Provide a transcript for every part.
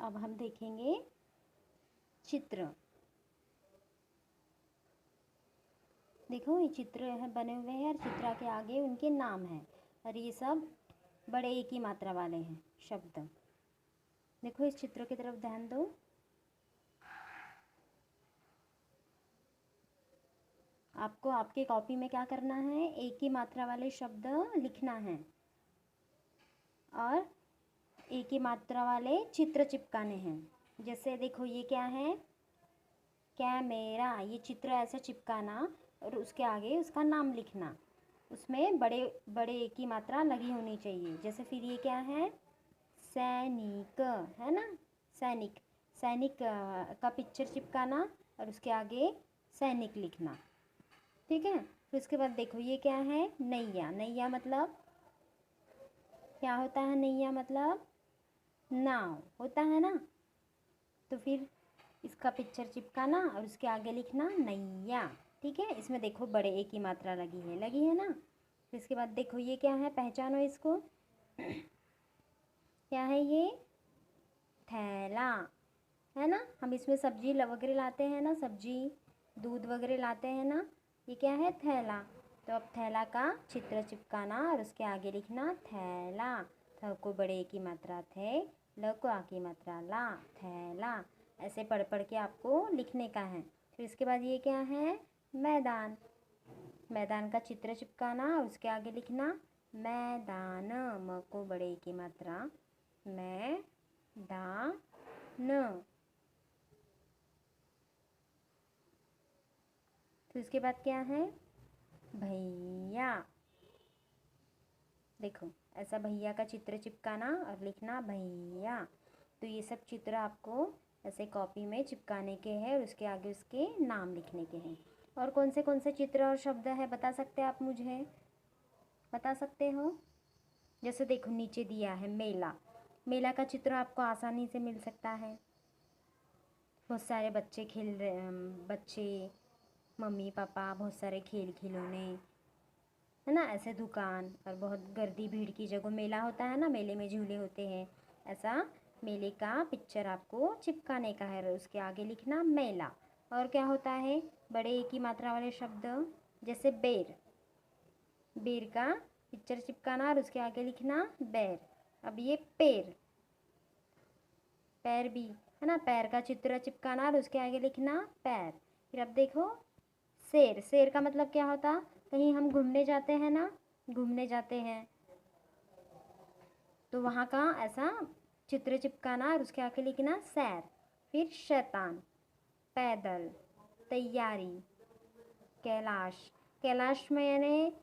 अब हम देखेंगे चित्र। देखो ये चित्र है बने हुए हैं और चित्र के आगे उनके नाम हैं और ये सब बड़े एक ही मात्रा वाले हैं शब्द। देखो इस चित्र की तरफ ध्यान दो। आपको आपके कॉपी में क्या करना है, एक ही मात्रा वाले शब्द लिखना है और एक ही मात्रा वाले चित्र चिपकाने हैं। जैसे देखो ये क्या है, कैमरा, ये चित्र ऐसे चिपकाना और उसके आगे उसका नाम लिखना, उसमें बड़े बड़े एक ही मात्रा लगी होनी चाहिए। जैसे फिर ये क्या है, सैनिक, है ना, सैनिक, सैनिक का पिक्चर चिपकाना और उसके आगे सैनिक लिखना। ठीक है। फिर उसके बाद देखो ये क्या है, नैया, नैया मतलब क्या होता है, नैया मतलब नाव होता है ना। तो फिर इसका पिक्चर चिपकाना और उसके आगे लिखना नैया। ठीक है। इसमें देखो बड़े एक ही मात्रा लगी है ना। फिर इसके बाद देखो ये क्या है, पहचानो इसको। क्या है ये, थैला, है ना। हम इसमें सब्जी वगैरह लाते हैं ना, सब्जी दूध वगैरह लाते हैं ना, ये क्या है, थैला। तो अब थैला का चित्र चिपकाना और उसके आगे लिखना थैला। थ को बड़े की मात्रा थे, ल को आ की मात्रा ला, थैला। ऐसे पढ़ पढ़ के आपको लिखने का है। फिर इसके बाद ये क्या है, मैदान, मैदान का चित्र चिपकाना और उसके आगे लिखना मैदान, म को बड़े की मात्रा मैदान। तो इसके बाद क्या है, भैया। देखो ऐसा भैया का चित्र चिपकाना और लिखना भैया। तो ये सब चित्र आपको ऐसे कॉपी में चिपकाने के हैं और उसके आगे उसके नाम लिखने के हैं। और कौन से चित्र और शब्द है बता सकते हैं आप, मुझे बता सकते हो। जैसे देखो नीचे दिया है मेला, मेला का चित्र आपको आसानी से मिल सकता है। बहुत सारे बच्चे खेल रहे, बच्चे, मम्मी पापा, बहुत सारे खेल खिलौने, है ना, ऐसे दुकान और बहुत गर्दी भीड़ की जगह मेला होता है ना, मेले में झूले होते हैं। ऐसा मेले का पिक्चर आपको चिपकाने का है और उसके आगे लिखना मेला। और क्या होता है, बड़े एक ही मात्रा वाले शब्द, जैसे बेर, बेर का पिक्चर चिपकाना और उसके आगे लिखना बैर। अब ये पैर, पैर भी, है ना, पैर का चित्र चिपकाना और उसके आगे लिखना पैर। फिर अब देखो शेर, शेर का मतलब क्या होता, कहीं हम घूमने जाते हैं ना, घूमने जाते हैं तो वहाँ का ऐसा चित्र चिपकाना और उसके आगे लिखना सैर। फिर शैतान, पैदल, तैयारी, कैलाश, कैलाश में यानी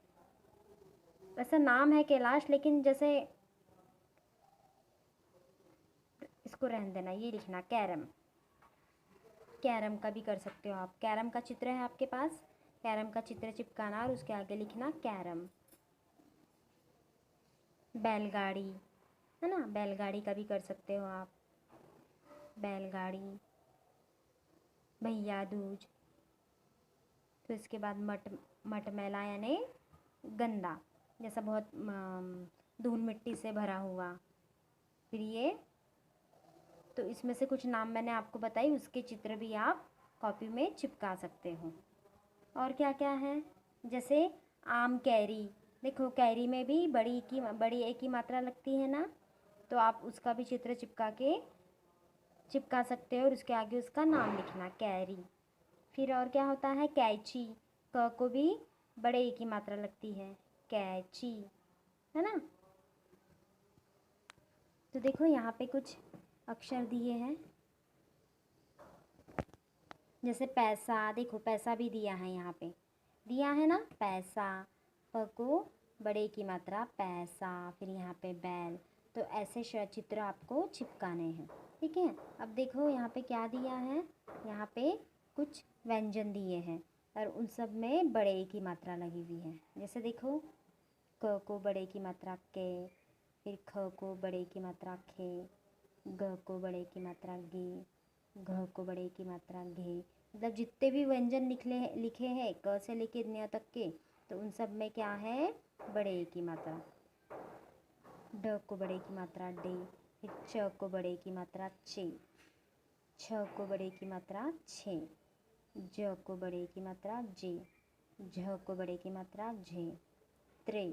ऐसा नाम है कैलाश, लेकिन जैसे इसको रहने देना, ये लिखना कैरम, कैरम का भी कर सकते हो आप। कैरम का चित्र है आपके पास, कैरम का चित्र चिपकाना और उसके आगे लिखना कैरम। बैलगाड़ी, है ना, बैलगाड़ी का भी कर सकते हो आप, बैलगाड़ी। भैया दूज। तो इसके बाद मटमैला यानी गंदा, जैसा बहुत धूल मिट्टी से भरा हुआ। फिर ये, तो इसमें से कुछ नाम मैंने आपको बताई, उसके चित्र भी आप कॉपी में चिपका सकते हो। और क्या क्या है, जैसे आम, कैरी। देखो कैरी में भी बड़ी एक ही मात्रा लगती है ना, तो आप उसका भी चित्र चिपका सकते हो और उसके आगे उसका नाम लिखना कैरी। फिर और क्या होता है, कैची, क को भी बड़े एक ही मात्रा लगती है, कैची, है ना। तो देखो यहाँ पे कुछ अक्षर दिए हैं, जैसे पैसा, देखो पैसा भी दिया है, यहाँ पे दिया है ना पैसा, प को बड़े की मात्रा पैसा। फिर यहाँ पे बैल। तो ऐसे चित्र आपको चिपकाने हैं। ठीक है। अब देखो यहाँ पे क्या दिया है, यहाँ पे कुछ व्यंजन दिए हैं और उन सब में बड़े की मात्रा लगी हुई है। जैसे देखो क को बड़े की मात्रा के, फिर ख को बड़े की मात्रा खे, ग को बड़े की मात्रा गे, घ को बड़े की मात्रा घे। मतलब जितने भी व्यंजन लिखे हैं क से लेके न्य तक के, तो उन सब में क्या है, बड़े की मात्रा। ड को बड़े की मात्रा डे, फिर च को बड़े की मात्रा चे, छ को बड़े की मात्रा छे, ज को बड़े की मात्रा जे, झ को बड़े की मात्रा झे, त्रे,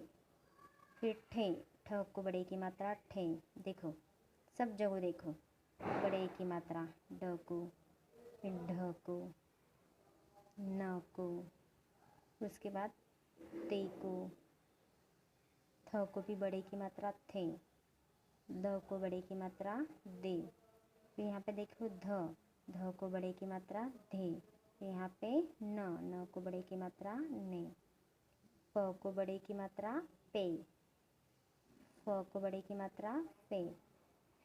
फिर ठे, ठ को बड़े की मात्रा ठे। देखो सब जगह देखो बड़े की मात्रा ड को, फिर ढ को, न को, उसके बाद ते को, थ को भी बड़े की मात्रा थे, द को बड़े की मात्रा दे, फिर यहाँ पे देखो ध को बड़े की मात्रा धे, फिर यहाँ पे न को बड़े की मात्रा ने, प को बड़े की मात्रा पे, फ को बड़े की मात्रा पे,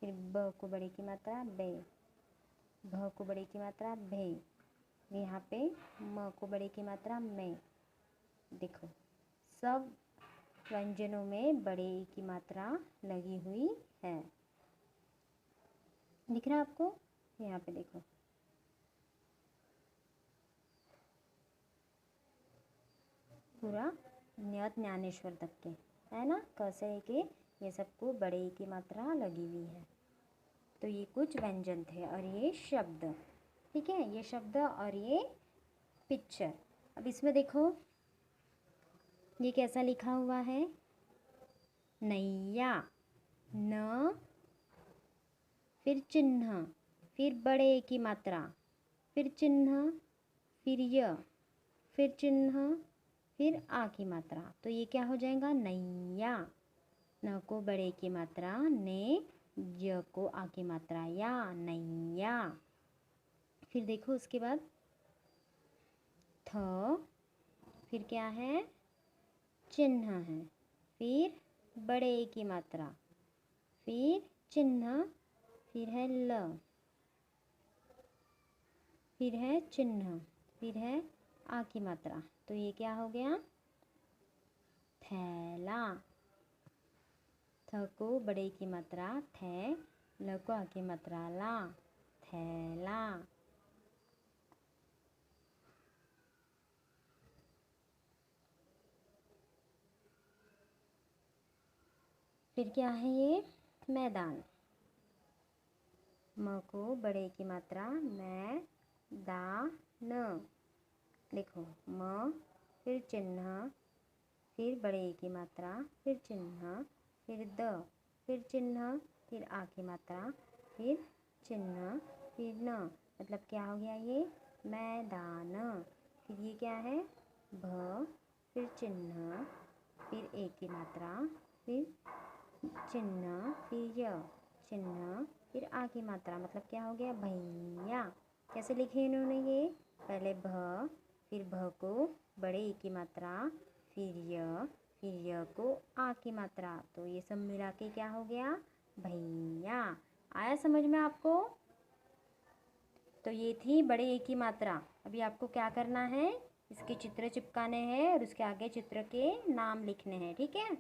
फिर ब को बड़े की मात्रा बे, भ को बड़े की मात्रा भे, यहाँ पे म को बड़े की मात्रा में। देखो सब व्यंजनों में बड़े ई की मात्रा लगी हुई है। दिख रहा है आपको? यहाँ पे देखो पूरा न्यत ज्ञानेश्वर तक के है ना, कैसे है कि ये सबको बड़े ई की मात्रा लगी हुई है। तो ये कुछ व्यंजन थे और ये शब्द, ठीक है, ये शब्द और ये पिक्चर। अब इसमें देखो ये कैसा लिखा हुआ है, नैया, न, फिर चिन्ह, फिर बड़े ए की मात्रा, फिर चिन्ह, फिर य, फिर चिन्ह, फिर आ की मात्रा। तो ये क्या हो जाएगा, नैया। न को बड़े की मात्रा ने, य को आ की मात्रा या, नैया। फिर देखो उसके बाद थ, फिर क्या है, चिन्ह है, फिर बड़े ए की मात्रा, फिर चिन्ह, फिर है ल, फिर है चिन्ह, फिर है आ की मात्रा। तो ये क्या हो गया, थैला। थ को बड़े की मात्रा थे, ल को आ की मात्रा ला, थैला। फिर क्या है ये, मैदान। म को बड़े की मात्रा मै, दा, न। लिखो म, फिर चिन्ह, फिर बड़े की मात्रा, फिर चिन्ह, फिर द, फिर चिन्ह, फिर आ की मात्रा, फिर चिन्ह, फिर न। मतलब क्या हो गया ये, मैदान। फिर ये क्या है, भ, फिर चिन्ह, फिर ए की मात्रा, फिर चिन्ह, फिर य, चिन्ह, फिर आ की मात्रा। मतलब क्या हो गया, भैया। कैसे लिखे इन्होंने ये, पहले भ, फिर भ को बड़े ई की मात्रा, फिर य को आ की मात्रा। तो ये सब मिला के क्या हो गया, भैया। आया समझ में आपको? तो ये थी बड़े ए की मात्रा। अभी आपको क्या करना है, इसके चित्र चिपकाने हैं और उसके आगे चित्र के नाम लिखने हैं, ठीक है।